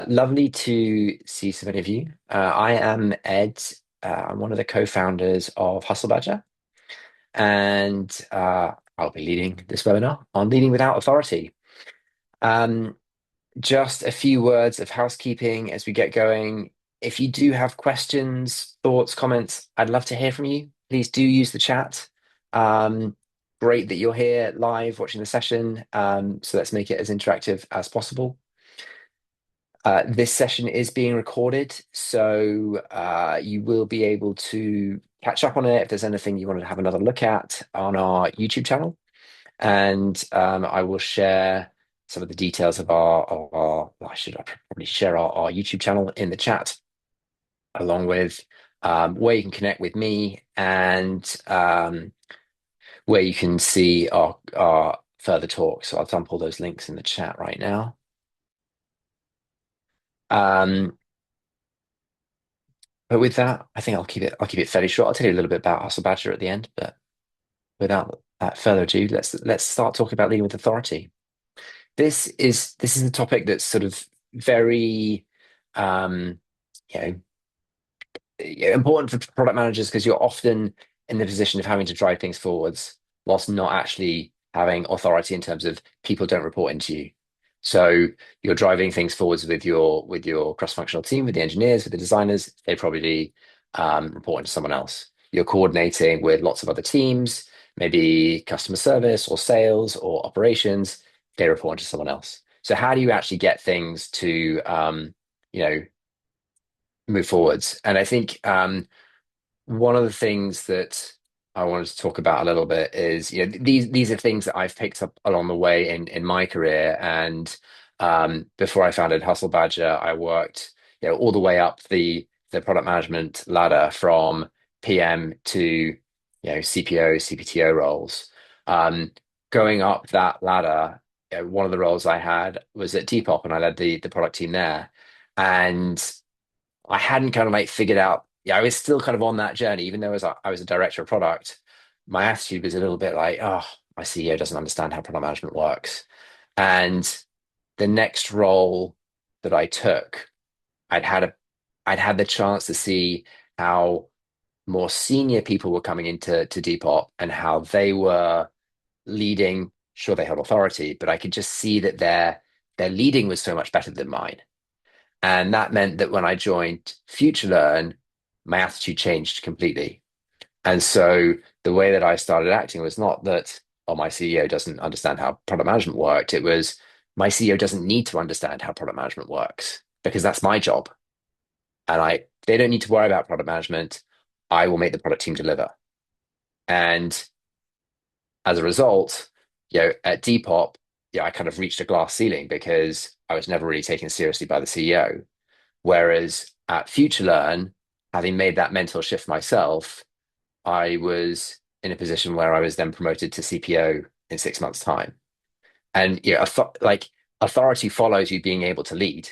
Lovely to see so many of you. I am Ed. I'm one of the co-founders of Hustle Badger, and I'll be leading this webinar on leading without authority. Um, just a few words of housekeeping as we get going. If you do have questions, thoughts, comments, I'd love to hear from you. Please do use the chat. Um, Great that you're here live watching the session. So let's make it as interactive as possible. This session is being recorded, so you will be able to catch up on it if there's anything you wanted to have another look at on our YouTube channel. And I will share some of the details of well, I probably share our YouTube channel in the chat, along with where you can connect with me and where you can see our further talks. So I'll dump all those links in the chat right now. Um, But with that, I think I'll keep it fairly short. I'll tell you a little bit about Hustle Badger at the end, but without further ado, let's start talking about leading with authority. This is a topic that's sort of very um, you know important for product managers because you're often in the position of having to drive things forwards whilst not actually having authority in terms of people don't report into you. So you're driving things forwards with your cross-functional team, with the engineers, with the designers. They probably report into someone else. You're coordinating with lots of other teams, maybe customer service or sales or operations. They report into someone else. So how do you actually get things to you know move forwards? And I think one of the things that I wanted to talk about a little bit is, these are things that I've picked up along the way in my career. And before I founded Hustle Badger, I worked, all the way up the product management ladder from PM to, CPO, CPTO roles. Um, Going up that ladder, one of the roles I had was at Depop, and I led the product team there. And I hadn't kind of like figured out. Yeah, I was still kind of on that journey, even though I was a director of product. My attitude was a little bit like, oh, my CEO doesn't understand how product management works. And the next role that I took, I'd had a, I'd had the chance to see how more senior people were coming into Depop and how they were leading. Sure, they held authority, but I could just see that their leading was so much better than mine. And that meant that when I joined FutureLearn, my attitude changed completely. And so the way that I started acting was not that, oh, my CEO doesn't understand how product management worked. It was my CEO doesn't need to understand how product management works because that's my job. And they don't need to worry about product management. I will make the product team deliver. And as a result, at Depop, I kind of reached a glass ceiling because I was never really taken seriously by the CEO. Whereas at FutureLearn, having made that mental shift myself, I was in a position where I was then promoted to CPO in 6 months' time. And like authority follows you being able to lead,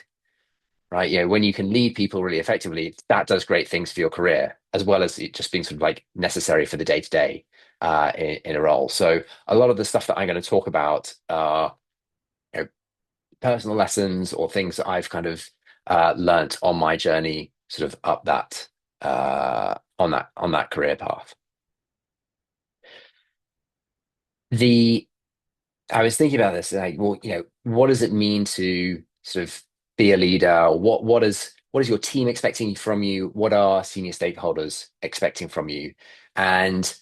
right? When you can lead people really effectively, that does great things for your career, as well as it just being sort of like necessary for the day to day in a role. So a lot of the stuff that I'm going to talk about are personal lessons or things that I've kind of learnt on my journey, sort of up that on that career path. The I was thinking about this, like, well, what does it mean to sort of be a leader? What is your team expecting from you? What are senior stakeholders expecting from you? And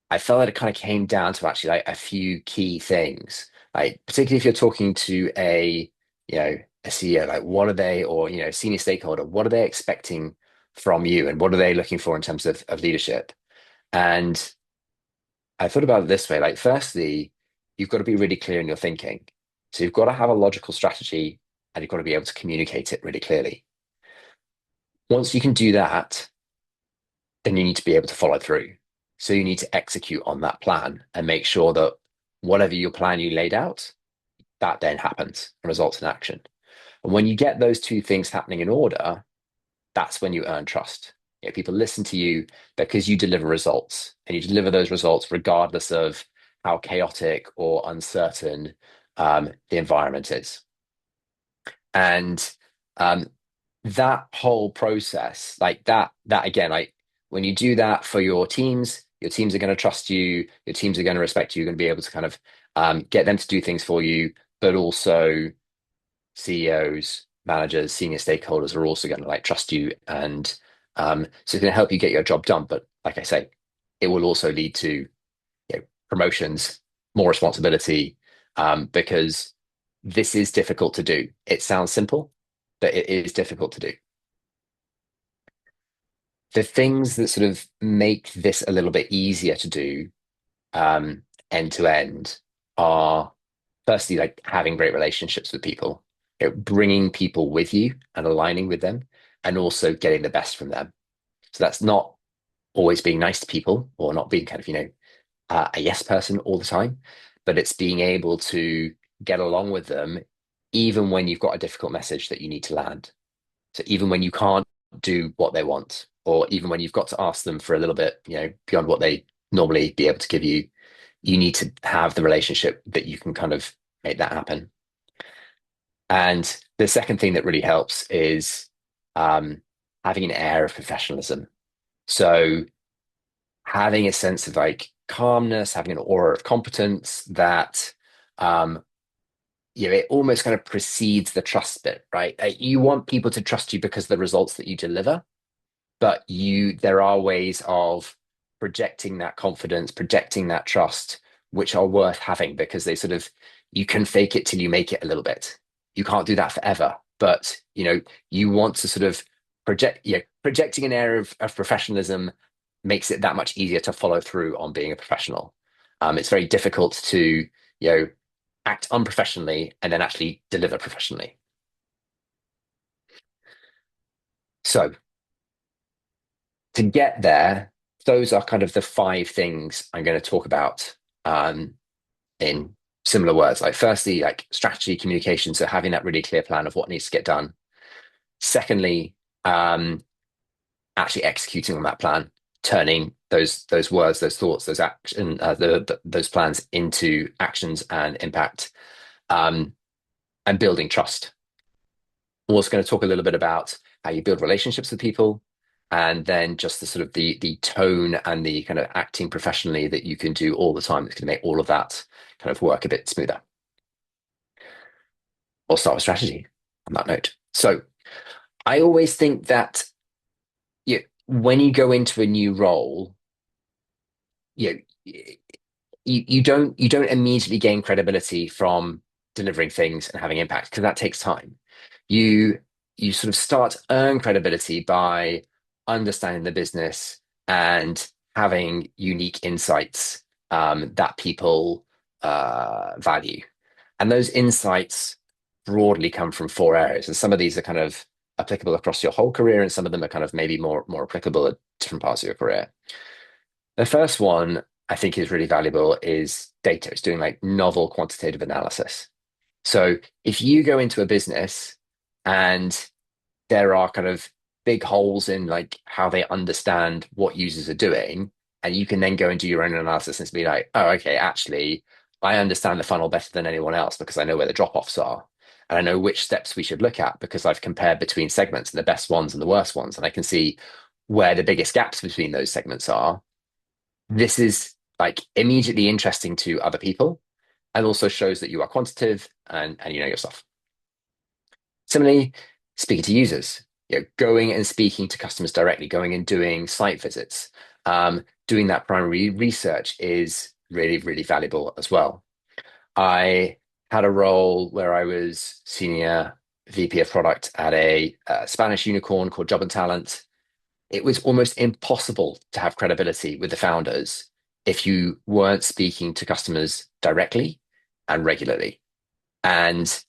I felt that it kind of came down to actually like a few key things. Like particularly if you're talking to a CEO, like what are they, or senior stakeholder, what are they expecting from you, and what are they looking for in terms of leadership? And I thought about it this way, like firstly, you've got to be really clear in your thinking. So you've got to have a logical strategy and you've got to be able to communicate it really clearly. Once you can do that, then you need to be able to follow through. So you need to execute on that plan and make sure that whatever your plan you laid out, that then happens and results in action. And when you get those two things happening in order, that's when you earn trust. People listen to you because you deliver results, and you deliver those results regardless of how chaotic or uncertain the environment is. And Um, that whole process, like that again, like when you do that for your teams are going to trust you, your teams are going to respect you, you're going to be able to kind of get them to do things for you, but also CEOs, managers, senior stakeholders are also going to like trust you, and so it's going to help you get your job done. But like I say, it will also lead to promotions, more responsibility, because this is difficult to do. It sounds simple, but it is difficult to do. The things that sort of make this a little bit easier to do end to end are firstly like having great relationships with people, bringing people with you and aligning with them, and also getting the best from them. So that's not always being nice to people or not being kind of, a yes person all the time, but it's being able to get along with them even when you've got a difficult message that you need to land. So even when you can't do what they want, or even when you've got to ask them for a little bit, beyond what they normally be able to give you, you need to have the relationship that you can kind of make that happen. And the second thing that really helps is um, having an air of professionalism. So having a sense of like calmness, having an aura of competence that um, it almost kind of precedes the trust bit, right? You want people to trust you because of the results that you deliver, but there are ways of projecting that confidence, projecting that trust, which are worth having because they sort of you can fake it till you make it a little bit. You can't do that forever, but you want to sort of projecting an air of professionalism makes it that much easier to follow through on being a professional. It's very difficult to act unprofessionally and then actually deliver professionally. So to get there, those are kind of the five things I'm going to talk about in similar words. Like, firstly, like strategy, communication, so having that really clear plan of what needs to get done. Secondly, actually executing on that plan, turning those words, those thoughts, those action, those plans into actions and impact, um, and building trust. We're also going to talk a little bit about how you build relationships with people, and then just the sort of the tone and the kind of acting professionally that you can do all the time that's going to make all of that kind of work a bit smoother. We'll start with strategy on that note. So I always think that when you go into a new role, you you don't immediately gain credibility from delivering things and having impact because that takes time. You you sort of start to earn credibility by understanding the business and having unique insights that people value. And those insights broadly come from four areas. And some of these are kind of applicable across your whole career, and some of them are kind of maybe more applicable at different parts of your career. The first one I think is really valuable is data. It's doing like novel quantitative analysis. So if you go into a business and there are kind of big holes in like how they understand what users are doing, and you can then go and do your own analysis and be like, oh, okay, actually, I understand the funnel better than anyone else because I know where the drop-offs are. And I know which steps we should look at because I've compared between segments and the best ones and the worst ones. And I can see where the biggest gaps between those segments are. This is like immediately interesting to other people and also shows that you are quantitative and you know your stuff. Similarly, speaking to users, going and speaking to customers directly, going and doing site visits, doing that primary research is really, really valuable as well. I had a role where I was senior VP of product at a Spanish unicorn called Job and Talent. It was almost impossible to have credibility with the founders if you weren't speaking to customers directly and regularly. And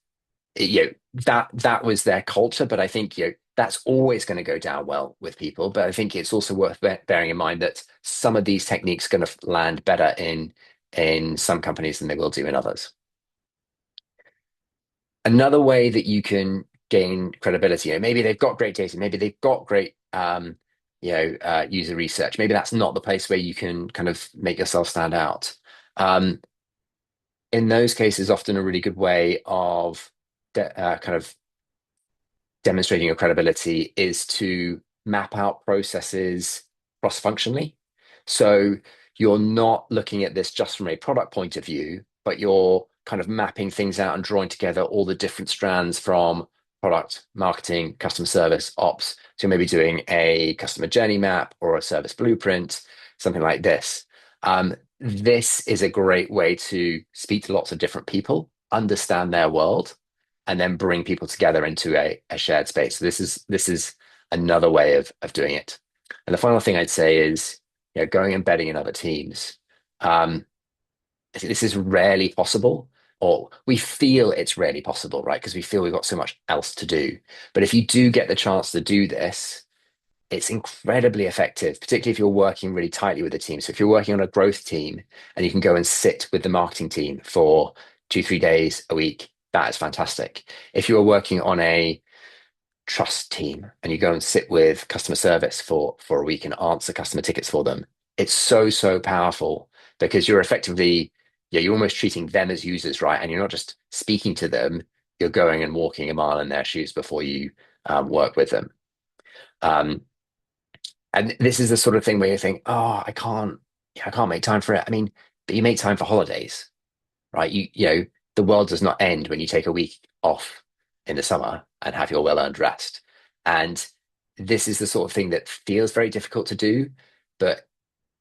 that was their culture, but I think that's always going to go down well with people. But I think it's also worth bearing in mind that some of these techniques are going to land better in some companies than they will do in others. Another way that you can gain credibility, maybe they've got great data, maybe they've got great user research. Maybe that's not the place where you can kind of make yourself stand out. Um, in those cases, often a really good way of kind of demonstrating your credibility is to map out processes cross-functionally. So you're not looking at this just from a product point of view, but you're kind of mapping things out and drawing together all the different strands from product, marketing, customer service, ops. So maybe doing a customer journey map or a service blueprint, something like this. This is a great way to speak to lots of different people, understand their world, and then bring people together into a shared space. So this is another way of doing it. And the final thing I'd say is, going and betting in other teams. Um, this is rarely possible, or we feel it's rarely possible, right? Because we feel we've got so much else to do. But if you do get the chance to do this, it's incredibly effective, particularly if you're working really tightly with a team. So if you're working on a growth team and you can go and sit with the marketing team for 2, 3 days a week, that is fantastic. If you are working on a trust team and you go and sit with customer service for a week and answer customer tickets for them, it's so powerful because you're effectively, yeah, you're almost treating them as users, right? And you're not just speaking to them, you're going and walking a mile in their shoes before you work with them. Um, and this is the sort of thing where you think, oh, I can't make time for it. I mean, but you make time for holidays, right? The world does not end when you take a week off in the summer and have your well-earned rest. And this is the sort of thing that feels very difficult to do, but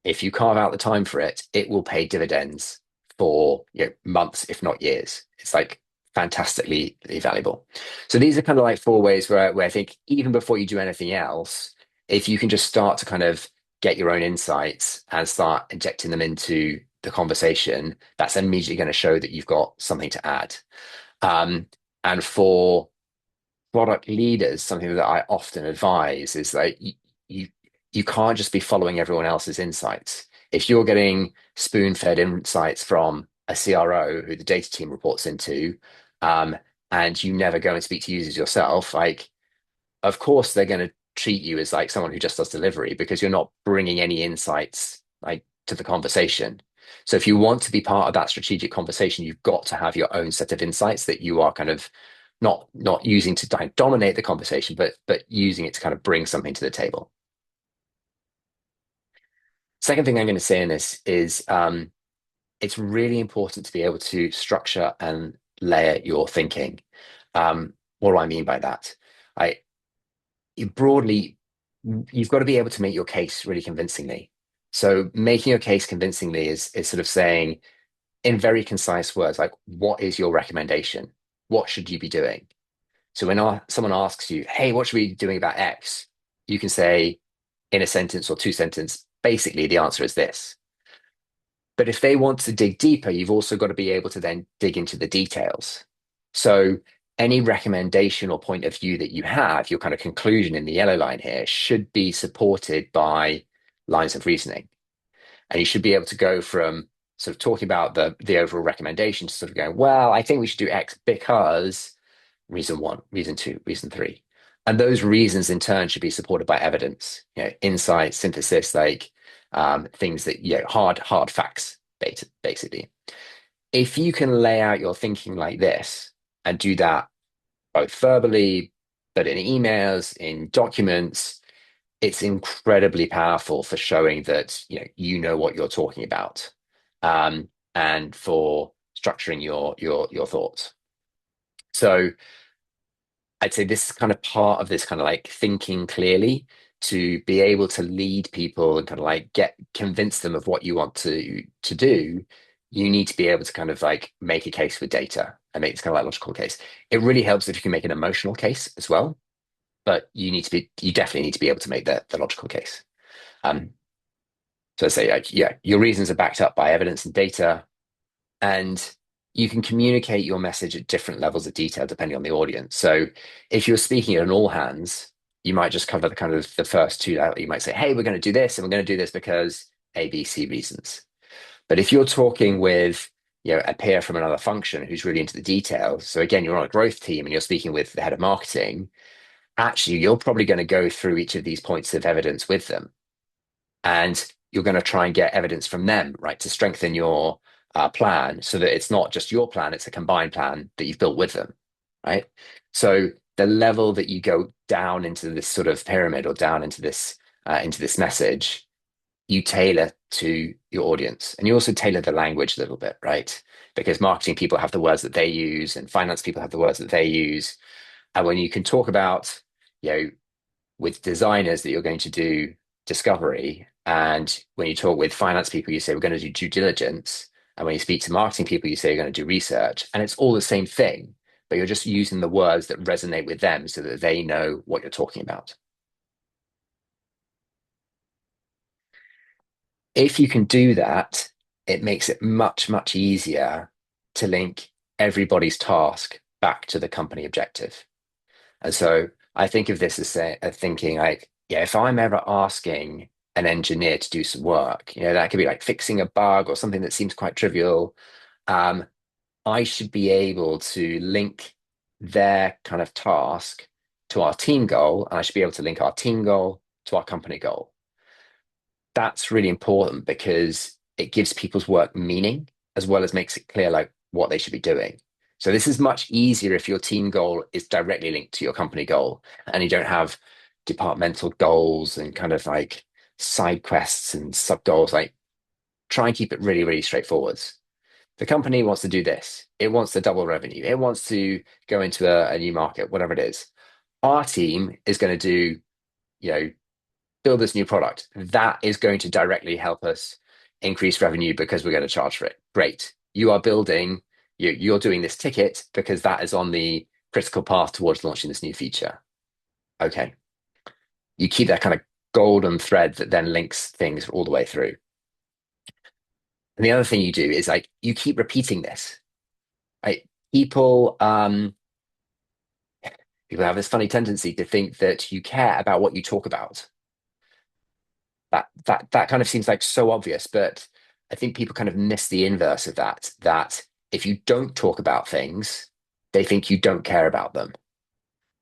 if you carve out the time for it, it will pay dividends for months, if not years. It's like fantastically valuable. So these are kind of like four ways where I think even before you do anything else, if you can just start to kind of get your own insights and start injecting them into the conversation, that's immediately going to show that you've got something to add. And for product leaders, something that I often advise is that you you can't just be following everyone else's insights. If you're getting spoon-fed insights from a CRO who the data team reports into, um, and you never go and speak to users yourself, like of course they're going to treat you as like someone who just does delivery because you're not bringing any insights like to the conversation. So if you want to be part of that strategic conversation, you've got to have your own set of insights that you are kind of not using to dominate the conversation, but using it to kind of bring something to the table. Second thing I'm going to say in this is it's really important to be able to structure and layer your thinking. What do I mean by that? I broadly, you've got to be able to make your case really convincingly. So making your case convincingly is sort of saying in very concise words, like, what is your recommendation? What should you be doing? So when someone asks you, hey, what should we be doing about X? You can say in a sentence or two sentence, basically the answer is this. But if they want to dig deeper, you've also got to be able to then dig into the details. So any recommendation or point of view that you have, your kind of conclusion in the yellow line here, should be supported by lines of reasoning. And you should be able to go from sort of talking about the overall recommendation to sort of going, well, I think we should do X because reason one, reason two, reason three. And those reasons in turn should be supported by evidence, insight, synthesis, like things that, hard facts, basically. If you can lay out your thinking like this and do that both verbally, but in emails, in documents, it's incredibly powerful for showing that you know what you're talking about, and for structuring your thoughts. So I'd say this is kind of part of this kind of like thinking clearly to be able to lead people and kind of like get convince them of what you want to do. You need to be able to kind of like make a case with data and make this kind of like logical case. It really helps if you can make an emotional case as well, but you definitely need to be able to make the logical case. Um, so I say like, yeah, your reasons are backed up by evidence and data, and you can communicate your message at different levels of detail depending on the audience. So if you're speaking at an all hands, you might just cover the kind of the first two. You might say, hey, we're going to do this and we're going to do this because A, B, C reasons. But if you're talking with a peer from another function who's really into the details, so again, you're on a growth team and you're speaking with the head of marketing, actually, you're probably going to go through each of these points of evidence with them. And you're going to try and get evidence from them, right, to strengthen your plan so that it's not just your plan, it's a combined plan that you've built with them, right? So the level that you go down into this sort of pyramid or down into this message, you tailor to your audience, and you also tailor the language a little bit, right? Because marketing people have the words that they use, and finance people have the words that they use. And when you can talk about, you know, with designers that you're going to do discovery, and when you talk with finance people, you say we're going to do due diligence, and when you speak to marketing people, you say you're going to do research, and it's all the same thing, but you're just using the words that resonate with them so that they know what you're talking about. If you can do that, it makes it much, much easier to link everybody's task back to the company objective. And so I think of this as thinking like, yeah, if I'm ever asking an engineer to do some work, that could be like fixing a bug or something that seems quite trivial. Um, I should be able to link their kind of task to our team goal, and I should be able to link our team goal to our company goal. That's really important because it gives people's work meaning as well as makes it clear like what they should be doing. So this is much easier if your team goal is directly linked to your company goal and you don't have departmental goals and kind of like side quests and sub goals. Like try and keep it really, really straightforward. The company wants to do this. It wants to double revenue. It wants to go into a new market, whatever it is. Our team is going to do, you know, build this new product. That is going to directly help us increase revenue because we're going to charge for it. Great. You're doing this ticket because that is on the critical path towards launching this new feature. Okay. You keep that kind of golden thread that then links things all the way through. And the other thing you do is like you keep repeating this. Right? People people have this funny tendency to think that you care about what you talk about. That kind of seems like so obvious, but I think people kind of miss the inverse of that. That if you don't talk about things, they think you don't care about them.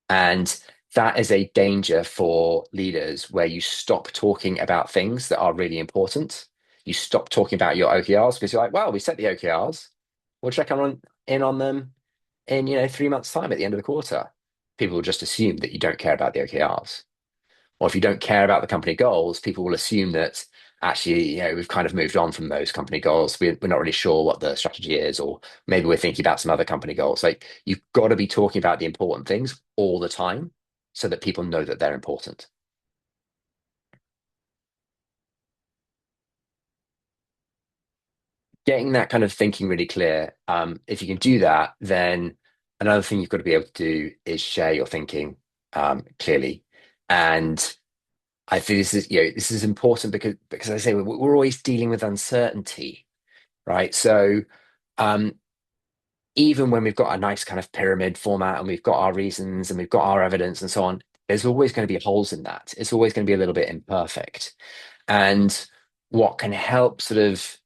And that is a danger for leaders where you stop talking about things that are really important. You stop talking about your OKRs because you're like, well, we set the OKRs. We'll check in on them in 3 months' time at the end of the quarter. People will just assume that you don't care about the OKRs. Or if you don't care about the company goals, people will assume that actually, we've kind of moved on from those company goals. We're not really sure what the strategy is, or maybe we're thinking about some other company goals. Like you've got to be talking about the important things all the time so that people know that they're important. Getting that kind of thinking really clear. If you can do that, then another thing you've got to be able to do is share your thinking clearly. And I think this is important because I say we're always dealing with uncertainty, right? So um, even when we've got a nice kind of pyramid format and we've got our reasons and we've got our evidence and so on, there's always going to be holes in that. It's always going to be a little bit imperfect. And what can help sort of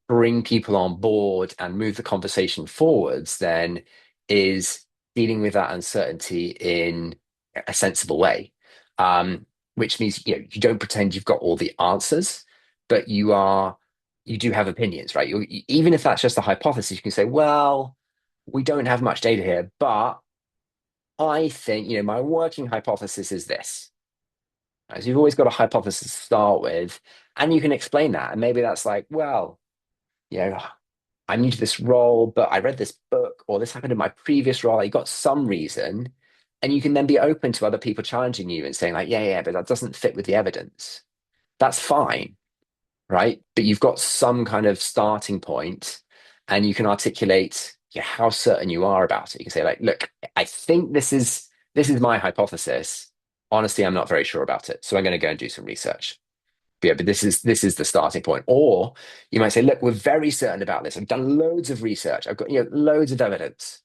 bring people on board and move the conversation forwards then is dealing with that uncertainty in a sensible way. Which means you don't pretend you've got all the answers, but you do have opinions, right? Even if that's just a hypothesis, you can say, well, we don't have much data here, but I think my working hypothesis is this. Right? So you've always got a hypothesis to start with, and you can explain that. And maybe that's like, well, you know, I'm new to this role, but I read this book or this happened in my previous role. I got some reason. And you can then be open to other people challenging you and saying, like, yeah, yeah, but that doesn't fit with the evidence. That's fine, right? But you've got some kind of starting point and you can articulate how certain you are about it. You can say, like, look, I think this is my hypothesis. Honestly, I'm not very sure about it. So I'm going to go and do some research. Yeah, but this is the starting point. Or you might say, look, we're very certain about this. I've done loads of research. I've got loads of evidence.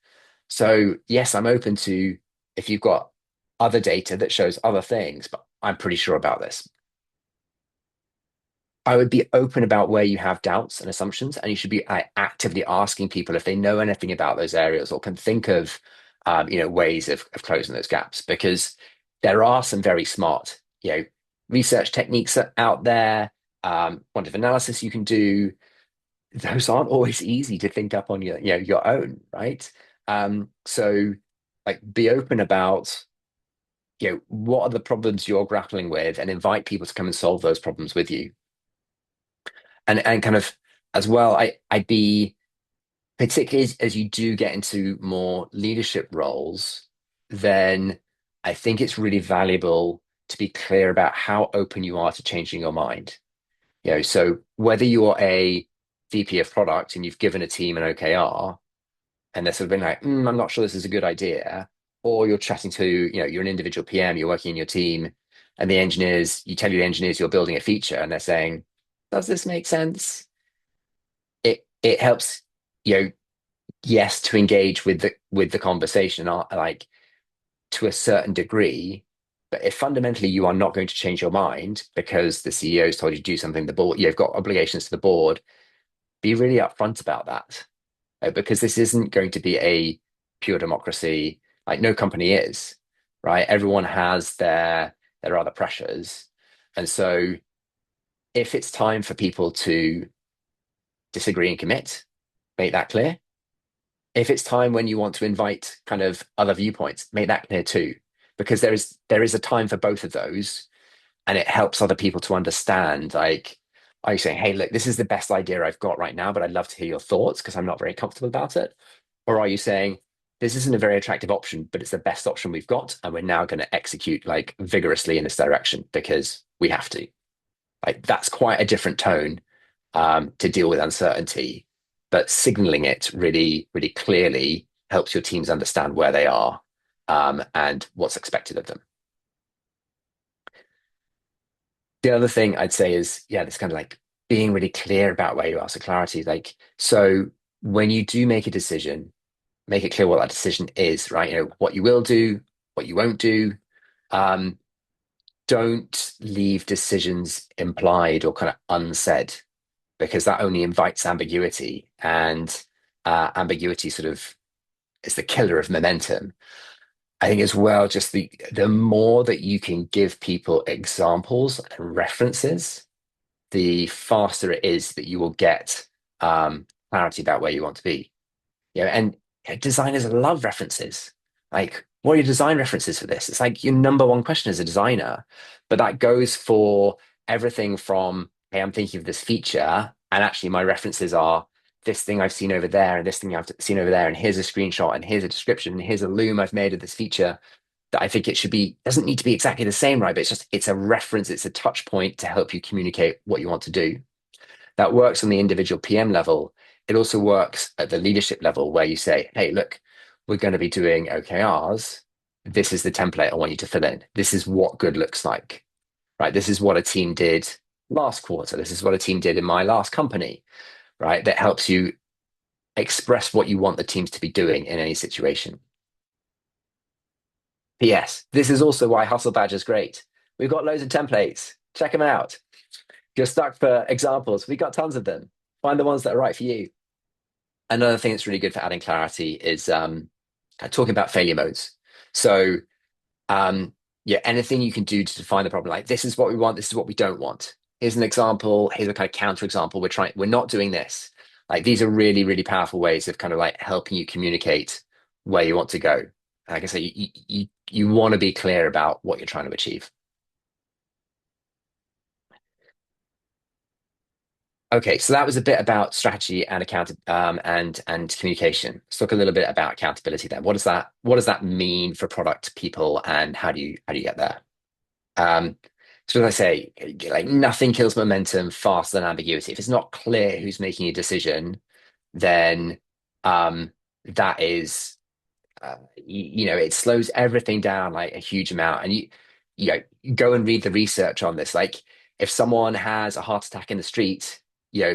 So yes, I'm open to if you've got other data that shows other things, but I'm pretty sure about this. I would be open about where you have doubts and assumptions, and you should be actively asking people if they know anything about those areas or can think of ways of closing those gaps because there are some very smart research techniques out there, quantitative analysis you can do. Those aren't always easy to think up on your own, right? So like be open about, what are the problems you're grappling with and invite people to come and solve those problems with you. And kind of as well, I'd be particularly as you do get into more leadership roles, then I think it's really valuable to be clear about how open you are to changing your mind. So whether you're a VP of product and you've given a team an OKR and they're sort of been like, I'm not sure this is a good idea, or you're chatting to, you're an individual PM, you're working in your team, and the engineers, you tell the engineers you're building a feature, and they're saying, does this make sense? It helps, yes, to engage with the conversation, like to a certain degree. But if fundamentally you are not going to change your mind because the CEO has told you to do something, the board, you've got obligations to the board, be really upfront about that. Because this isn't going to be a pure democracy. Like no company is, right? Everyone has their other pressures. And so if it's time for people to disagree and commit, make that clear. If it's time when you want to invite kind of other viewpoints, make that clear too. Because there is a time for both of those, and it helps other people to understand. Like, are you saying, hey, look, this is the best idea I've got right now, but I'd love to hear your thoughts because I'm not very comfortable about it? Or are you saying, this isn't a very attractive option, but it's the best option we've got, and we're now going to execute like vigorously in this direction because we have to? Like that's quite a different tone to deal with uncertainty, but signaling it really, really clearly helps your teams understand where they are and what's expected of them. The other thing I'd say is, yeah, this kind of like being really clear about where you are. So clarity, like, so when you do make a decision, make it clear what that decision is, right? What you will do, what you won't do. Um, don't leave decisions implied or kind of unsaid because that only invites ambiguity, and ambiguity sort of is the killer of momentum. I think as well, just the more that you can give people examples and references, the faster it is that you will get clarity about where you want to be. And designers love references. Like, what are your design references for this? It's like your number one question as a designer. But that goes for everything from, hey, I'm thinking of this feature, and actually my references are this thing I've seen over there, and this thing I've seen over there, and here's a screenshot, and here's a description, and here's a loom I've made of this feature that I think it should be, doesn't need to be exactly the same, right? But it's a reference, it's a touch point to help you communicate what you want to do. That works on the individual PM level. It also works at the leadership level where you say, hey, look, we're going to be doing OKRs. This is the template I want you to fill in. This is what good looks like, right? This is what a team did last quarter. This is what a team did in my last company, right? That helps you express what you want the teams to be doing in any situation. P.S. This is also why Hustle Badge is great. We've got loads of templates. Check them out. If you're stuck for examples, we've got tons of them. Find the ones that are right for you. Another thing that's really good for adding clarity is talking about failure modes. So, yeah, anything you can do to define the problem, like this is what we want, this is what we don't want. Here's an example. Here's a kind of counter example. We're not doing this. Like these are really, really powerful ways of kind of like helping you communicate where you want to go. Like I say, you want to be clear about what you're trying to achieve. Okay, so that was a bit about strategy and and communication. Let's talk a little bit about accountability then. What does that mean for product people, and how do you get there? Um, so as I say, like nothing kills momentum faster than ambiguity. If it's not clear who's making a decision, then that is it slows everything down like a huge amount. And go and read the research on this. Like if someone has a heart attack in the street,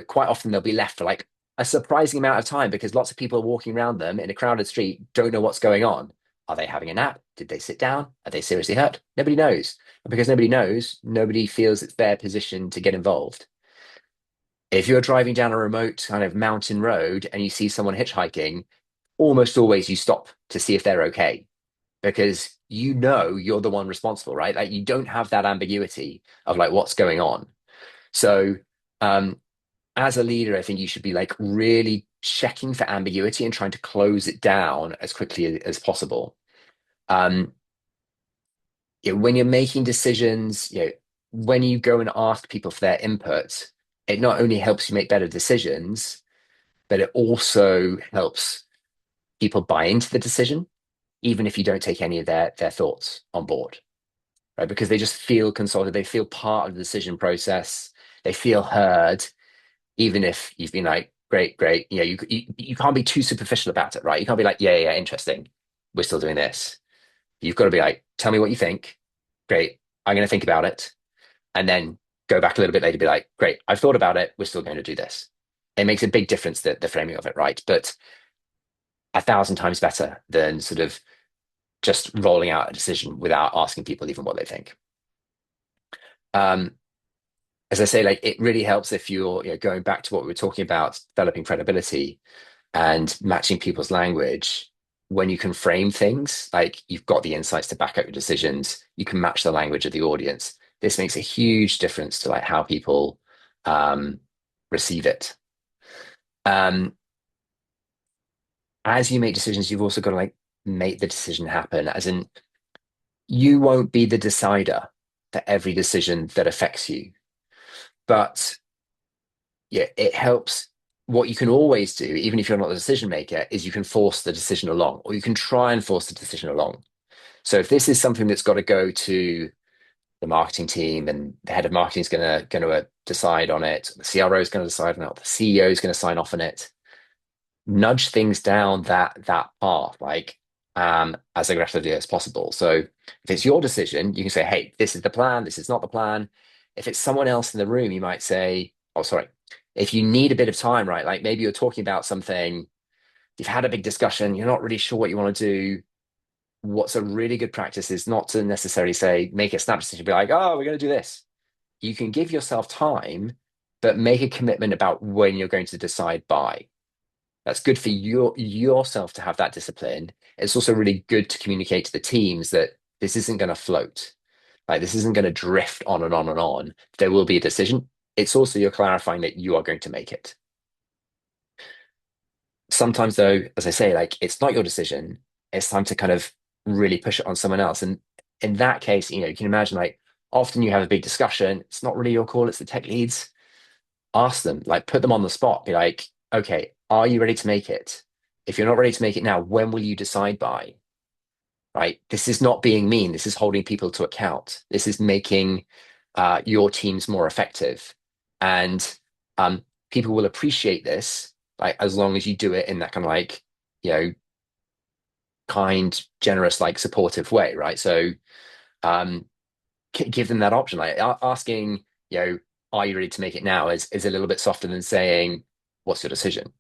quite often they'll be left for like a surprising amount of time because lots of people are walking around them in a crowded street, don't know what's going on. Are they having a nap? Did they sit down? Are they seriously hurt? Nobody knows. And because nobody knows, nobody feels it's their position to get involved. If you're driving down a remote kind of mountain road and you see someone hitchhiking, almost always you stop to see if they're okay because you're the one responsible, right? Like you don't have that ambiguity of like what's going on. So um as a leader, I think you should be like really checking for ambiguity and trying to close it down as quickly as possible. Um, when you're making decisions, when you go and ask people for their input, it not only helps you make better decisions, but it also helps people buy into the decision, even if you don't take any of their thoughts on board, right? Because they just feel consulted, they feel part of the decision process, they feel heard, even if you've been like, great, great. You can't be too superficial about it, right? You can't be like, yeah, yeah, interesting. We're still doing this. You've got to be like, tell me what you think. Great. I'm going to think about it. And then go back a little bit later, be like, great, I've thought about it. We're still going to do this. It makes a big difference, the framing of it, right? But a thousand times better than sort of just rolling out a decision without asking people even what they think. Um, as I say, like it really helps if you're, going back to what we were talking about, developing credibility and matching people's language. When you can frame things, like you've got the insights to back up your decisions, you can match the language of the audience. This makes a huge difference to like how people um, receive it. Um, as you make decisions, you've also got to like make the decision happen. As in, you won't be the decider for every decision that affects you, but yeah, it helps. What you can always do, even if you're not the decision maker, is you can force the decision along, or you can try and force the decision along. So if this is something that's got to go to the marketing team and the head of marketing is going to decide on it, the CRO is going to decide on it, the CEO is going to sign off on it, nudge things down that path, like as aggressively as possible. So if it's your decision, you can say, hey, this is the plan, this is not the plan. If it's someone else in the room, you might say, oh, sorry. If you need a bit of time, right? Like maybe you're talking about something, you've had a big discussion, you're not really sure what you want to do. What's a really good practice is not to necessarily say, make a snap decision, be like, oh, we're going to do this. You can give yourself time, but make a commitment about when you're going to decide by. That's good for yourself to have that discipline. It's also really good to communicate to the teams that this isn't going to float. Like this isn't going to drift on and on and on. There will be a decision. It's also you're clarifying that you are going to make it. Sometimes though, as I say, like it's not your decision. It's time to kind of really push it on someone else. And in that case, you can imagine like often you have a big discussion. It's not really your call, it's the tech leads. Ask them, like put them on the spot, be like, okay, are you ready to make it? If you're not ready to make it now, when will you decide by? Right? This is not being mean. This is holding people to account. This is making your teams more effective. And people will appreciate this, like as long as you do it in that kind of like, you know, kind, generous, like supportive way, right? So um, give them that option. Like asking, are you ready to make it now is a little bit softer than saying, what's your decision?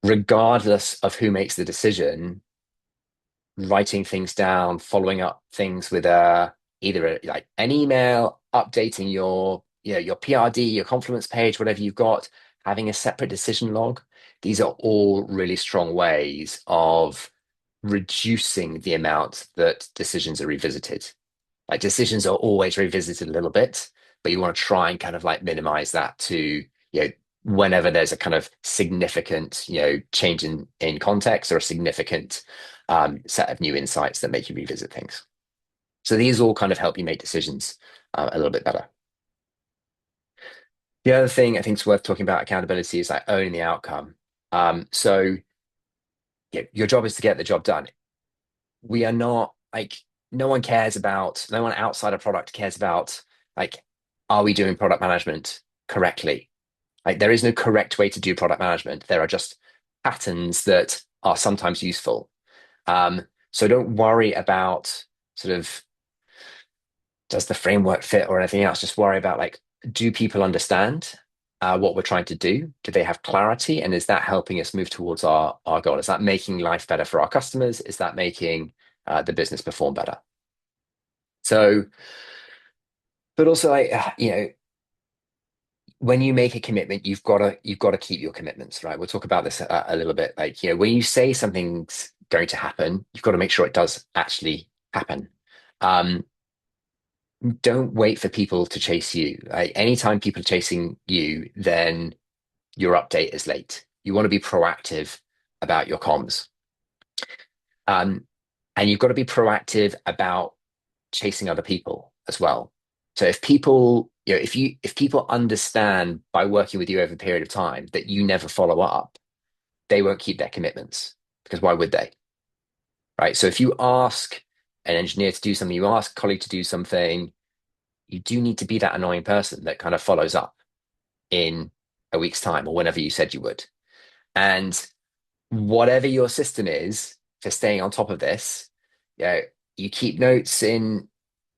Regardless of who makes the decision, writing things down, following up things with like an email, updating your PRD, your Confluence page, whatever you've got, having a separate decision log. These are all really strong ways of reducing the amount that decisions are revisited. Like decisions are always revisited a little bit, but you want to try and kind of like minimize that to, whenever there's a kind of significant, change in context or a significant set of new insights that make you revisit things. So these all kind of help you make decisions a little bit better. The other thing I think is worth talking about accountability is like owning the outcome. So yeah, your job is to get the job done. We are not like no one cares about no one outside of product cares about like are we doing product management correctly? Like there is no correct way to do product management. There are just patterns that are sometimes useful. So don't worry about sort of does the framework fit or anything else. Just worry about like do people understand what we're trying to do? Do they have clarity? And is that helping us move towards our goal? Is that making life better for our customers? Is that making the business perform better? So, but also like when you make a commitment, you've got to keep your commitments, right? We'll talk about this a little bit. Like when you say something's going to happen, you've got to make sure it does actually happen. Um, don't wait for people to chase you. Like anytime people are chasing you, then your update is late. You want to be proactive about your comms. Um, and you've got to be proactive about chasing other people as well. So if people, if people understand by working with you over a period of time that you never follow up, they won't keep their commitments because why would they? Right. So if you ask an engineer to do something, you ask a colleague to do something, you do need to be that annoying person that kind of follows up in a week's time or whenever you said you would. And whatever your system is for staying on top of this, you know, you keep notes in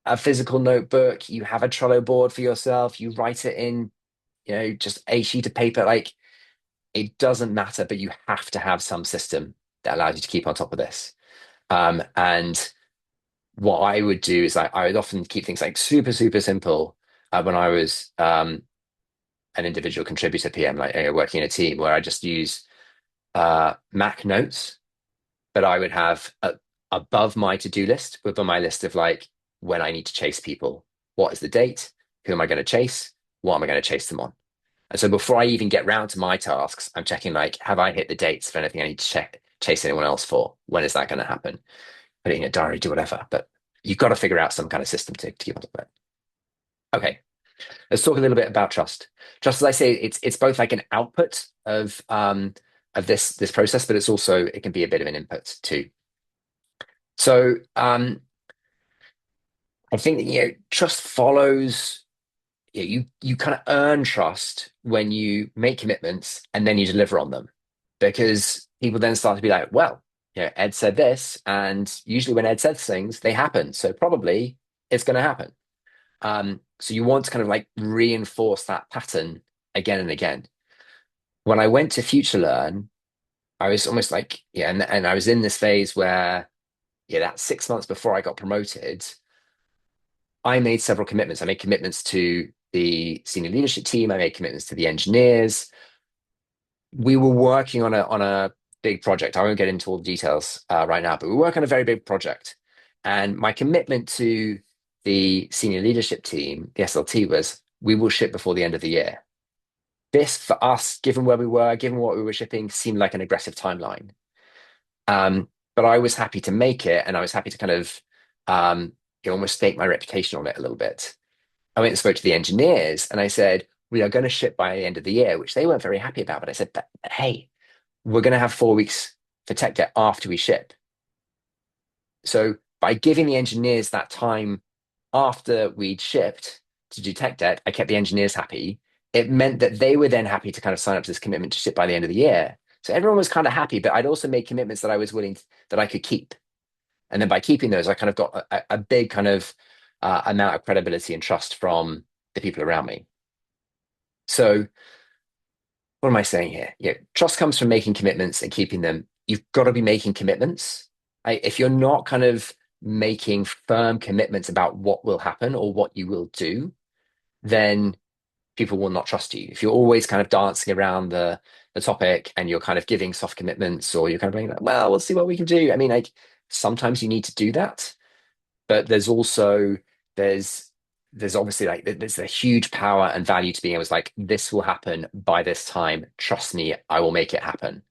a physical notebook, you have a Trello board for yourself, you write it in, just a sheet of paper. Like it doesn't matter, but you have to have some system that allows you to keep on top of this. And what I would do is I would often keep things like super, super simple when I was an individual contributor PM, like working in a team where I just use Mac Notes, but I would have above my to-do list, above my list of like when I need to chase people, what is the date? Who am I going to chase? What am I going to chase them on? And so before I even get round to my tasks, I'm checking like, have I hit the dates for anything I need to chase anyone else for? When is that going to happen? Put it in a diary, do whatever. But you've got to figure out some kind of system to keep on top of it. Okay, let's talk a little bit about trust. Trust, as I say, it's both like an output of this process, but it's also it can be a bit of an input too. So I think that trust follows. You kind of earn trust when you make commitments and then you deliver on them, because people then start to be like, well, Ed said this, and usually when Ed says things, they happen, so probably it's going to happen. So you want to kind of like reinforce that pattern again and again. When I went to FutureLearn, I was almost like, and I was in this phase where, that 6 months before I got promoted, I made several commitments. I made commitments to the senior leadership team. I made commitments to the engineers. We were working on a big project. I won't get into all the details right now, but we work on a very big project. And my commitment to the senior leadership team, the SLT, was we will ship before the end of the year. This, for us, given where we were, given what we were shipping, seemed like an aggressive timeline. But I was happy to make it, and I was happy to kind of almost stake my reputation on it a little bit. I went and spoke to the engineers, and I said, we are going to ship by the end of the year, which they weren't very happy about. But I said, but hey, we're going to have 4 weeks for tech debt after we ship. So by giving the engineers that time after we'd shipped to do tech debt, I kept the engineers happy. It meant that they were then happy to kind of sign up to this commitment to ship by the end of the year. So everyone was kind of happy, but I'd also made commitments that I was willing that I could keep. And then by keeping those, I kind of got a big kind of amount of credibility and trust from the people around me. So what am I saying here? Trust comes from making commitments and keeping them. You've got to be making commitments. If you're not kind of making firm commitments about what will happen or what you will do, then people will not trust you. If you're always kind of dancing around the topic and you're kind of giving soft commitments, or you're kind of being like, well, we'll see what we can do. I mean, like sometimes you need to do that, but there's there's obviously like there's a huge power and value to being able to like, this will happen by this time. Trust me, I will make it happen.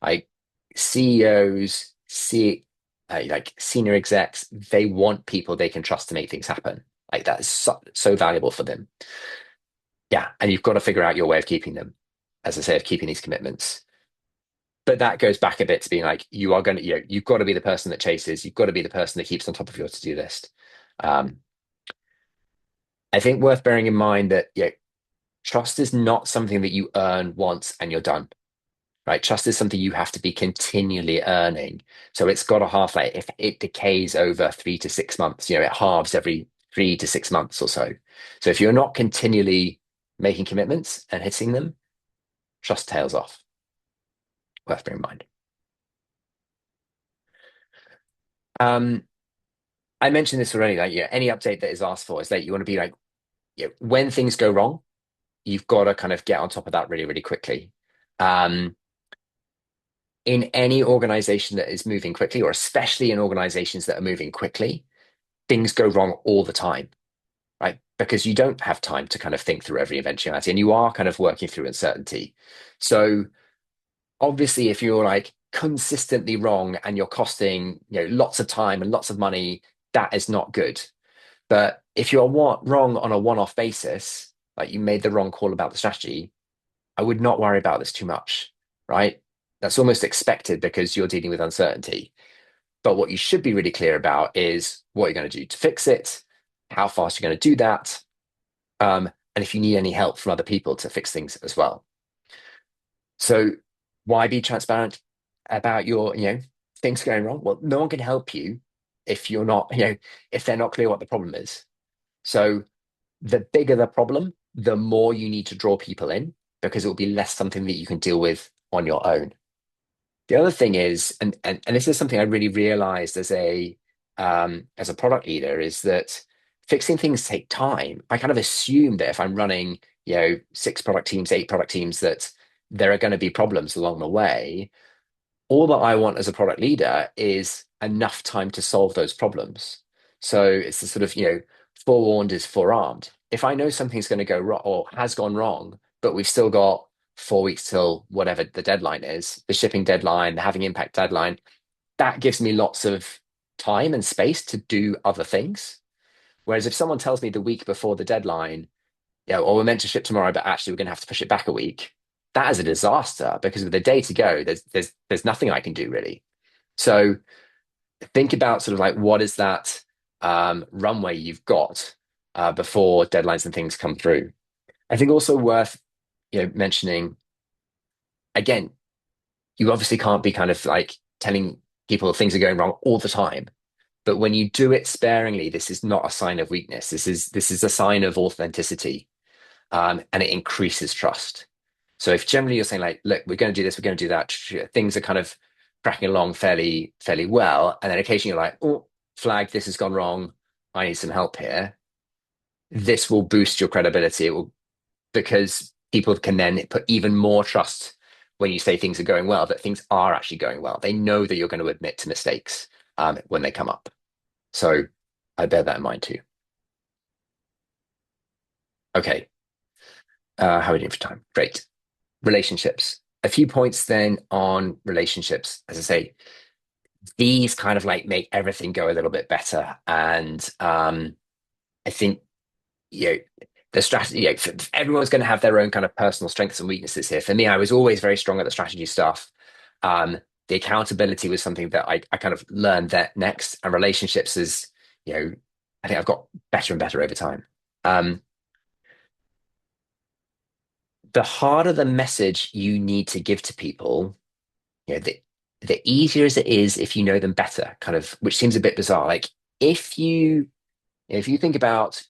Like CEOs, like senior execs, they want people they can trust to make things happen. Like that is so valuable for them. Yeah, and you've got to figure out your way of keeping them, as I say, of keeping these commitments. But that goes back a bit to being like, you are going to, you've got to be the person that chases. You've got to be the person that keeps on top of your to-do list. Um, I think worth bearing in mind that trust is not something that you earn once and you're done. Right? Trust is something you have to be continually earning. So it's got a half life. If it decays over 3 to 6 months, it halves every 3 to 6 months or so. So if you're not continually making commitments and hitting them, trust tails off. Worth bearing in mind. Um, I mentioned this already. Like, any update that is asked for is that you want to be like, when things go wrong, you've got to kind of get on top of that really, really quickly. Um, in any organization that is moving quickly, or especially in organizations that are moving quickly, things go wrong all the time, right? Because you don't have time to kind of think through every eventuality, and you are kind of working through uncertainty. So obviously, if you're like, consistently wrong and you're costing, lots of time and lots of money, that is not good. But if you're wrong on a one-off basis, like you made the wrong call about the strategy, I would not worry about this too much, right? That's almost expected because you're dealing with uncertainty. But what you should be really clear about is what you're going to do to fix it, how fast you're going to do that, and if you need any help from other people to fix things as well. So why be transparent about your, things going wrong? Well, no one can help you if you're not, if they're not clear what the problem is. So the bigger the problem, the more you need to draw people in because it will be less something that you can deal with on your own. The other thing is, and this is something I really realized as a product leader, is that fixing things take time. I kind of assume that if I'm running, six product teams, eight product teams, that there are going to be problems along the way. All that I want as a product leader is enough time to solve those problems. So it's the sort of, forewarned is forearmed. If I know something's going to go wrong or has gone wrong, but we've still got 4 weeks till whatever the deadline is, the shipping deadline, the having impact deadline, that gives me lots of time and space to do other things. Whereas if someone tells me the week before the deadline, or we're meant to ship tomorrow, but actually we're going to have to push it back a week, that is a disaster because with a day to go, there's nothing I can do really. So think about sort of like what is that runway you've got before deadlines and things come through. I think also worth mentioning again, you obviously can't be kind of like telling people things are going wrong all the time. But when you do it sparingly, this is not a sign of weakness. This is a sign of authenticity, and it increases trust. So if generally you're saying like, look, we're going to do this, we're going to do that, things are kind of tracking along fairly well, and then occasionally you're like, oh, flag, this has gone wrong. I need some help here. This will boost your credibility. It will because people can then put even more trust when you say things are going well, that things are actually going well. They know that you're going to admit to mistakes when they come up. So I bear that in mind too. Okay. How are we doing for time? Great. Relationships. A few points then on relationships. As I say, these kind of like make everything go a little bit better. And I think, you know, the strategy, everyone's going to have their own kind of personal strengths and weaknesses here. For me, I was always very strong at the strategy stuff. The accountability was something that I kind of learned that next, and relationships is, you know, I think I've got better and better over time. Um, the harder the message you need to give to people, the easier as it is if you know them better, kind of, which seems a bit bizarre. Like if you think about,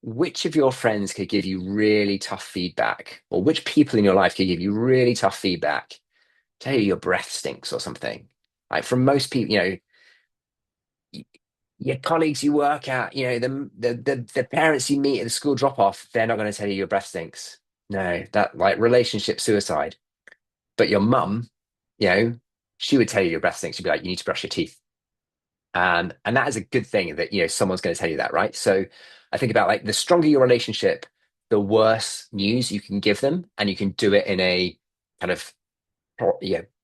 which of your friends could give you really tough feedback, or which people in your life could give you really tough feedback, tell you your breath stinks or something. Like from most people, your colleagues you work at, the parents you meet at the school drop off, they're not going to tell you your breath stinks. No, that like relationship suicide. But your mum, you know, she would tell you your breath stinks. She'd be like, you need to brush your teeth. And that is a good thing that, someone's going to tell you that, right? So I think about like the stronger your relationship, the worse news you can give them, and you can do it in a kind of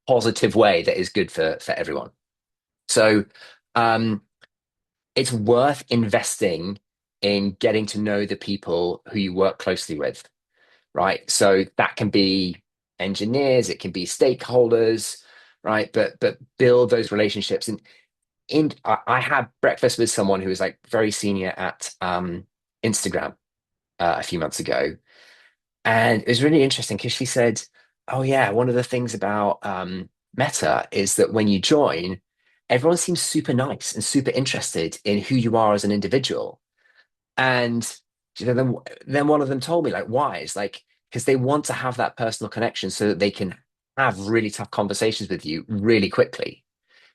positive way that is good for everyone. So um, it's worth investing in getting to know the people who you work closely with, right? So that can be engineers, it can be stakeholders, right? But build those relationships. And I had breakfast with someone who was like very senior at Instagram a few months ago, and it was really interesting because she said, "Oh yeah, one of the things about Meta is that when you join, everyone seems super nice and super interested in who you are as an individual." And then one of them told me like, "Why?" It's like because they want to have that personal connection so that they can have really tough conversations with you really quickly.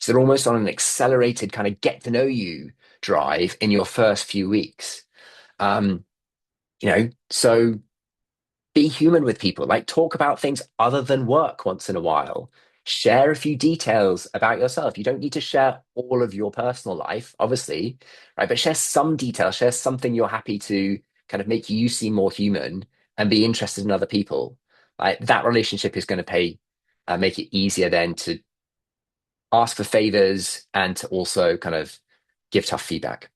So they're almost on an accelerated kind of get to know you drive in your first few weeks. Um, so be human with people, like talk about things other than work once in a while. Share a few details about yourself. You don't need to share all of your personal life, obviously, right? But share some details, share something you're happy to kind of make you seem more human and be interested in other people. Like that relationship is going to make it easier then to ask for favors and to also kind of give tough feedback.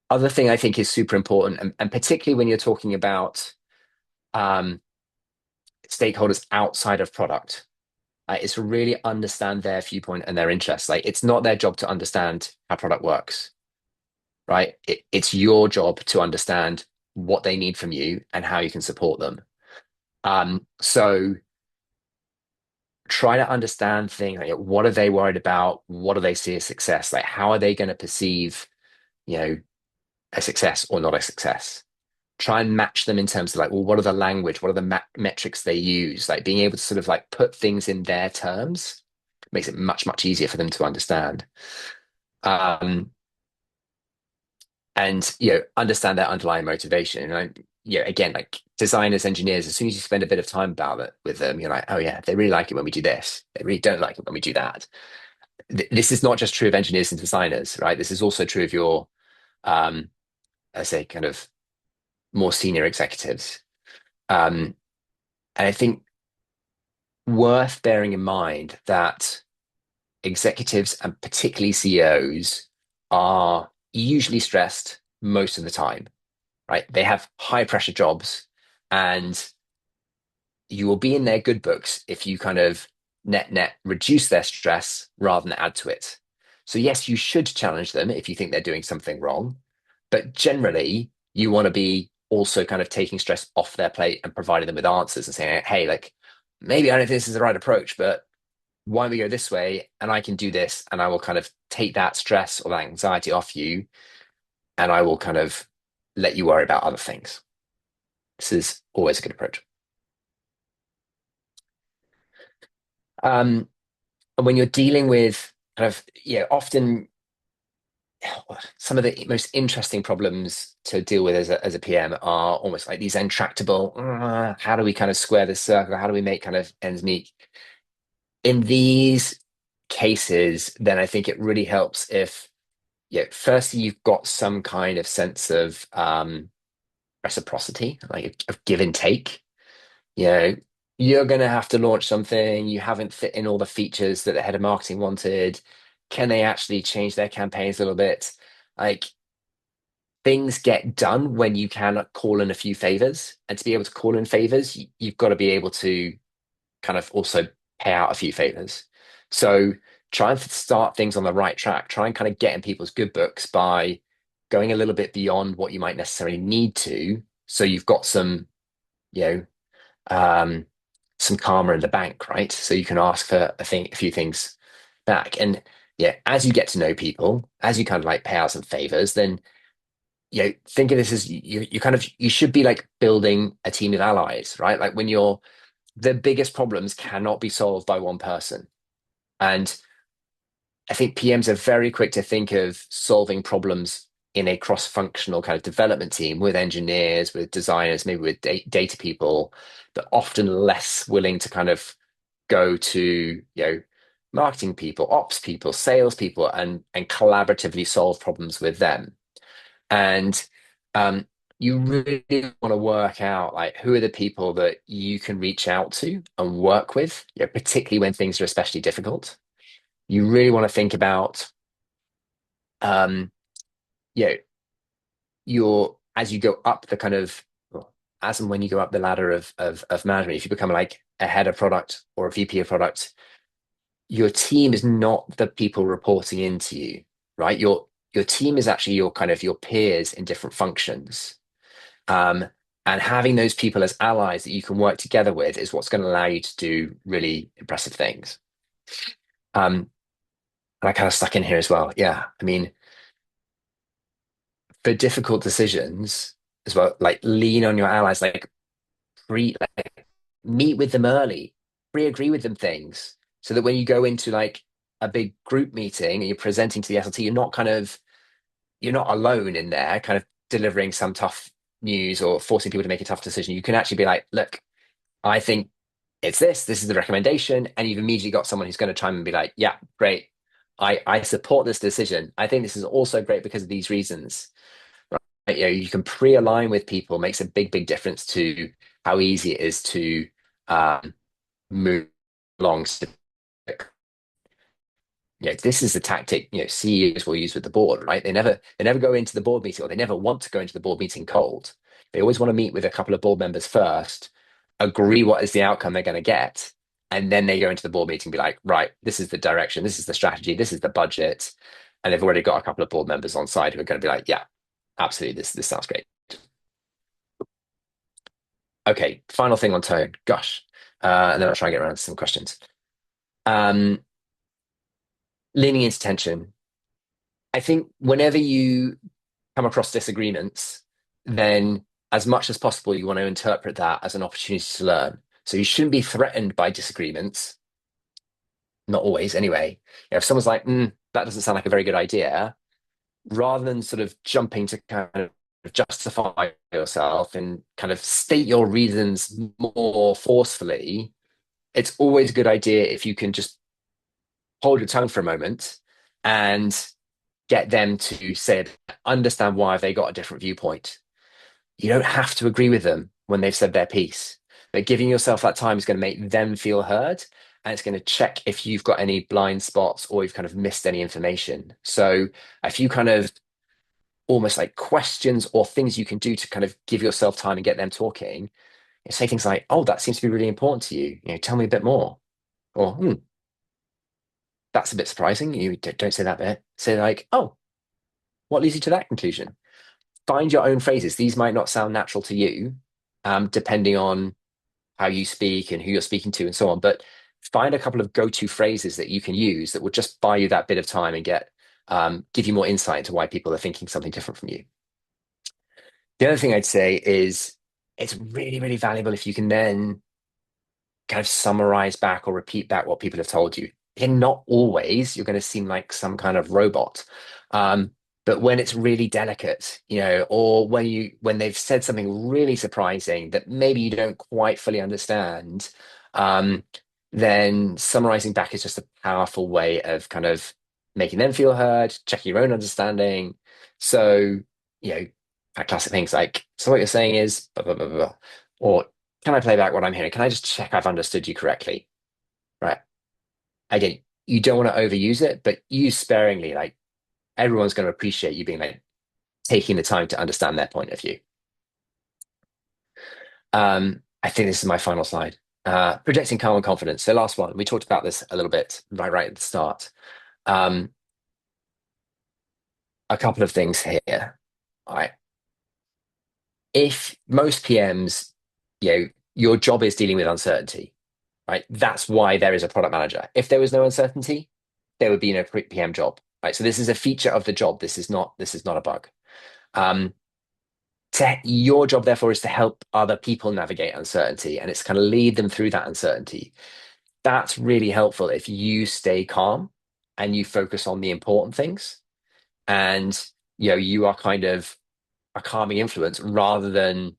Other thing I think is super important, and particularly when you're talking about um, stakeholders outside of product, is to really understand their viewpoint and their interests. Like it's not their job to understand how product works, right? It's your job to understand what they need from you and how you can support them. So try to understand things like what are they worried about? What do they see as success? Like how are they going to perceive, you know, a success or not a success? Try and match them in terms of like, well, what are the language? What are the metrics they use? Like being able to sort of like put things in their terms makes it much, much easier for them to understand. Um, and understand their underlying motivation. And again, like designers, engineers, as soon as you spend a bit of time about it with them, you're like, oh yeah, they really like it when we do this. They really don't like it when we do that. This is not just true of engineers and designers, right? This is also true of your, um, I say, kind of more senior executives. Um, and I think worth bearing in mind that executives and particularly CEOs are usually stressed most of the time, right? They have high pressure jobs and you will be in their good books if you kind of net reduce their stress rather than add to it. So yes, you should challenge them if you think they're doing something wrong, but generally you want to be also kind of taking stress off their plate and providing them with answers and saying, hey, like maybe I don't think this is the right approach, but why don't we go this way? And I can do this, and I will kind of take that stress or that anxiety off you, and I will kind of let you worry about other things. This is always a good approach. Um, and when you're dealing with kind of, often some of the most interesting problems to deal with as a PM are almost like these intractable, how do we kind of square this circle? How do we make kind of ends meet? In these cases, then I think it really helps if, firstly, you've got some kind of sense of reciprocity, like of give and take. You know, you're going to have to launch something. You haven't fit in all the features that the head of marketing wanted. Can they actually change their campaigns a little bit? Like things get done when you can call in a few favors. And to be able to call in favors, you've got to be able to kind of also pay out a few favors. So try and start things on the right track. Try and kind of get in people's good books by going a little bit beyond what you might necessarily need to. So you've got you know, um, some karma in the bank, right? So you can ask for a few things back. And yeah, as you get to know people, as you kind of like pay out some favors, then think of this as you kind of you should be like building a team of allies, right? Like when you're the biggest problems cannot be solved by one person. And I think PMs are very quick to think of solving problems in a cross-functional kind of development team with engineers, with designers, maybe with data people, but often less willing to kind of go to, marketing people, ops people, sales people, and collaboratively solve problems with them. And um, you really want to work out like who are the people that you can reach out to and work with, particularly when things are especially difficult. You really want to think about um, you know, your as you go up the kind of well, as and when you go up the ladder of management, if you become like a head of product or a VP of product, your team is not the people reporting into you, right? Your team is actually your kind of your peers in different functions. Um, and having those people as allies that you can work together with is what's going to allow you to do really impressive things. Um, and I kind of stuck in here as well. Yeah. I mean, for difficult decisions as well, like lean on your allies, like meet with them early, pre-agree with them things so that when you go into like a big group meeting and you're presenting to the SLT, you're not alone in there kind of delivering some tough news or forcing people to make a tough decision. You can actually be like, look, I think it's this is the recommendation. And you've immediately got someone who's going to chime and be like, yeah, great. I support this decision. I think this is also great because of these reasons. Right? You can pre-align with people makes a big, big difference to how easy it is to move along. this is the tactic, CEOs will use with the board, right? They never go into the board meeting, or they never want to go into the board meeting cold. They always want to meet with a couple of board members first, agree what is the outcome they're going to get, and then they go into the board meeting and be like, right, this is the direction, this is the strategy, this is the budget. And they've already got a couple of board members on side who are going to be like, yeah, absolutely, this sounds great. Okay, final thing on tone. Gosh. And then I'll try and get around to some questions. Um, Leaning into tension. I think whenever you come across disagreements, then as much as possible, you want to interpret that as an opportunity to learn. So you shouldn't be threatened by disagreements, not always anyway. If someone's like, that doesn't sound like a very good idea, rather than sort of jumping to kind of justify yourself and kind of state your reasons more forcefully, it's always a good idea if you can just hold your tongue for a moment and get them to say, understand why they got a different viewpoint. You don't have to agree with them when they've said their piece, but giving yourself that time is going to make them feel heard, and it's going to check if you've got any blind spots or you've kind of missed any information. So if you kind of almost like questions or things you can do to kind of give yourself time and get them talking, say things like, "Oh, that seems to be really important to you. Tell me a bit more." Or, that's a bit surprising. You don't say that bit. Say like, "Oh, what leads you to that conclusion?" Find your own phrases. These might not sound natural to you, depending on how you speak and who you're speaking to and so on. But find a couple of go-to phrases that you can use that will just buy you that bit of time and give you more insight into why people are thinking something different from you. The other thing I'd say is it's really, really valuable if you can then kind of summarize back or repeat back what people have told you. And not always you're going to seem like some kind of robot. Um, but when it's really delicate, or when they've said something really surprising that maybe you don't quite fully understand, um, then summarizing back is just a powerful way of kind of making them feel heard, checking your own understanding. So, you know, classic things like, so what you're saying is blah, blah, blah, blah, or can I play back what I'm hearing? Can I just check I've understood you correctly? Right. Again, you don't want to overuse it, but use sparingly. Like everyone's going to appreciate you being like taking the time to understand their point of view. I think this is my final slide. Projecting calm and confidence. So last one, we talked about this a little bit right at the start. Um, a couple of things here. All right. If most PMs, your job is dealing with uncertainty, right? That's why there is a product manager. If there was no uncertainty, there would be no PM job, right? So this is a feature of the job. This is not a bug. Um, your job, therefore, is to help other people navigate uncertainty, and it's kind of lead them through that uncertainty. That's really helpful if you stay calm and you focus on the important things, and you are kind of a calming influence rather than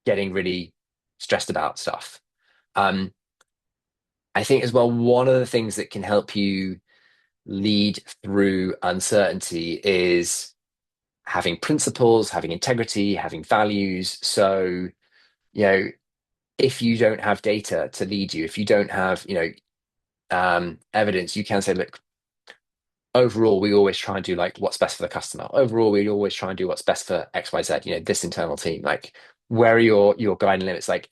getting really stressed about stuff. Um, I think as well, one of the things that can help you lead through uncertainty is having principles, having integrity, having values. So, you know, if you don't have data to lead you, if you don't have, evidence, you can say, look, overall, we always try and do like what's best for the customer. Overall, we always try and do what's best for XYZ, this internal team. Like, where are your guiding limits? Like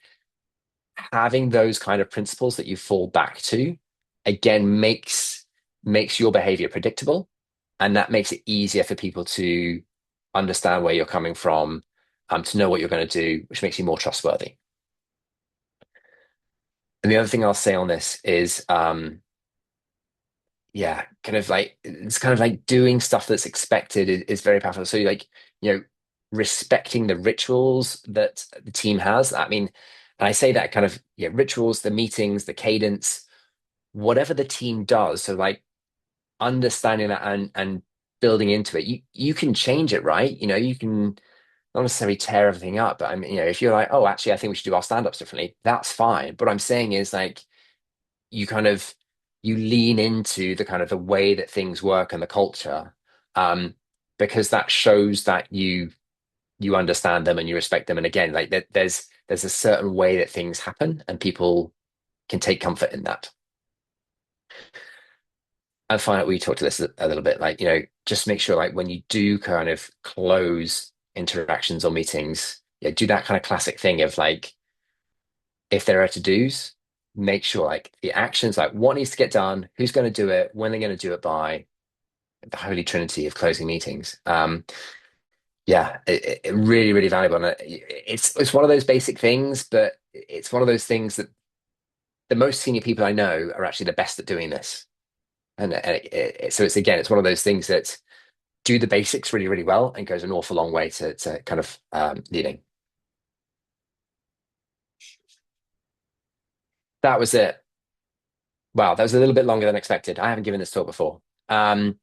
having those kind of principles that you fall back to, again, makes your behavior predictable, and that makes it easier for people to understand where you're coming from, to know what you're going to do, which makes you more trustworthy. And the other thing I'll say on this is, yeah, it's kind of like doing stuff that's expected is very powerful. So like, respecting the rituals that the team has. I mean, and I say that kind of, rituals, the meetings, the cadence, whatever the team does. So like understanding that and building into it, you can change it, right? You can not necessarily tear everything up, but I mean, if you're like, oh, actually, I think we should do our stand-ups differently, that's fine. But what I'm saying is like you kind of you lean into the kind of the way that things work and the culture, um, because that shows that you understand them and you respect them. And again, like there's a certain way that things happen, and people can take comfort in that. I find out we talked to this a little bit, like, just make sure like when you do kind of close interactions or meetings, yeah, do that kind of classic thing of like, if there are to-dos, make sure like the actions, like what needs to get done, who's going to do it, when they're going to do it by, the holy trinity of closing meetings. Yeah, it really, really valuable. And it's one of those basic things, but it's one of those things that the most senior people I know are actually the best at doing this. And so it's again, it's one of those things that do the basics really, really well and goes an awful long way to kind of leading. That was it. Wow, that was a little bit longer than expected. I haven't given this talk before. Um,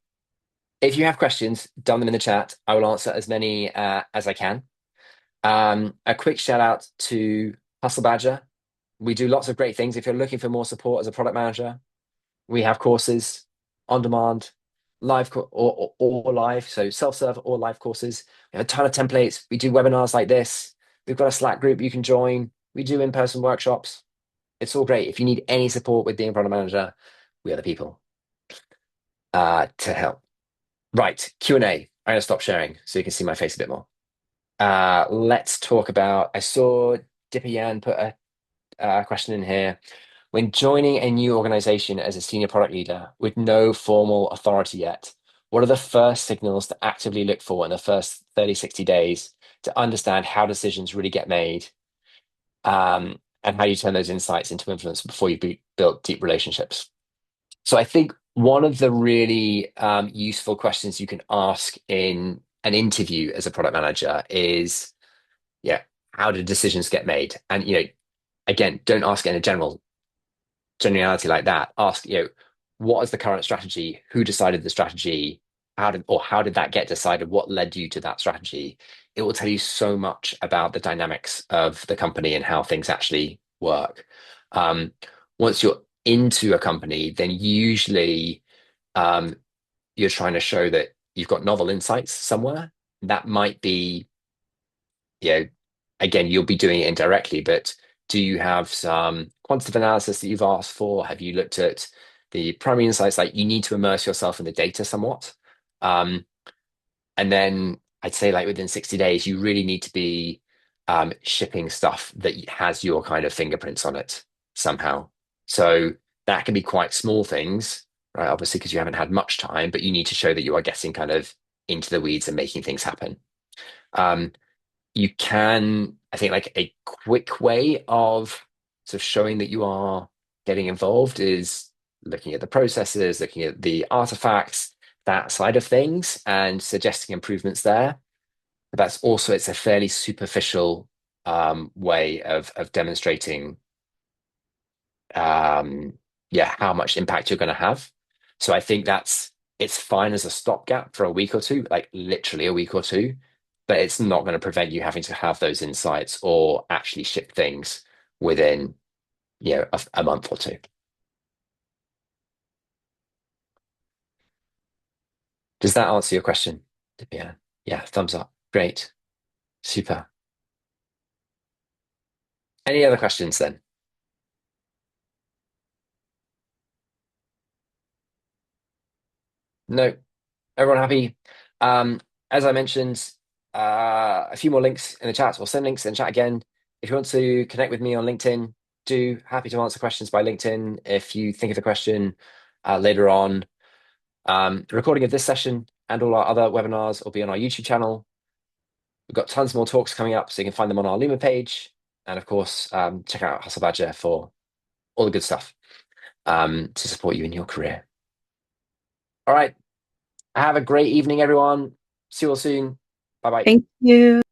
if you have questions, dump them in the chat. I will answer as many as I can. A quick shout out to Hustle Badger. We do lots of great things. If you're looking for more support as a product manager, we have courses on demand, live or live, so self-serve or live courses. We have a ton of templates. We do webinars like this. We've got a Slack group you can join. We do in-person workshops. It's all great. If you need any support with being a product manager, we are the people to help. Right, Q&A. I'm gonna stop sharing so you can see my face a bit more. Let's talk about. I saw Dipper Yan put a question in here. When joining a new organization as a senior product leader with no formal authority yet, what are the first signals to actively look for in the first 30, 60 days to understand how decisions really get made, and how you turn those insights into influence before you build deep relationships? So I think one of the really useful questions you can ask in an interview as a product manager is, yeah, how do decisions get made? And again, don't ask it in a generality like that. Ask, what is the current strategy? Who decided the strategy? How did that get decided? What led you to that strategy? It will tell you so much about the dynamics of the company and how things actually work. Um, Once you're into a company, then usually um, you're trying to show that you've got novel insights somewhere. That might be, you know, again, you'll be doing it indirectly, but do you have some quantitative analysis that you've asked for? Have you looked at the primary insights? Like you need to immerse yourself in the data somewhat. Um, and then I'd say like within 60 days, you really need to be shipping stuff that has your kind of fingerprints on it somehow. So that can be quite small things, right? Obviously, because you haven't had much time, but you need to show that you are getting kind of into the weeds and making things happen. Um, you can, I think, like a quick way of sort of showing that you are getting involved is looking at the processes, looking at the artifacts, that side of things, and suggesting improvements there. But that's also, it's a fairly superficial way of demonstrating, um, yeah, how much impact you're going to have. So I think it's fine as a stopgap for a week or two, like literally a week or two, but it's not going to prevent you having to have those insights or actually ship things within, a month or two. Does that answer your question? Yeah. Yeah, thumbs up. Great. Super. Any other questions then? No, everyone happy? Um, as I mentioned, a few more links in the chat. We'll send links in the chat again. If you want to connect with me on LinkedIn, do happy to answer questions by LinkedIn. If you think of the question later on, the recording of this session and all our other webinars will be on our YouTube channel. We've got tons more talks coming up, so you can find them on our Luma page. And of course, check out Hustle Badger for all the good stuff to support you in your career. All right. Have a great evening, everyone. See you all soon. Bye bye. Thank you.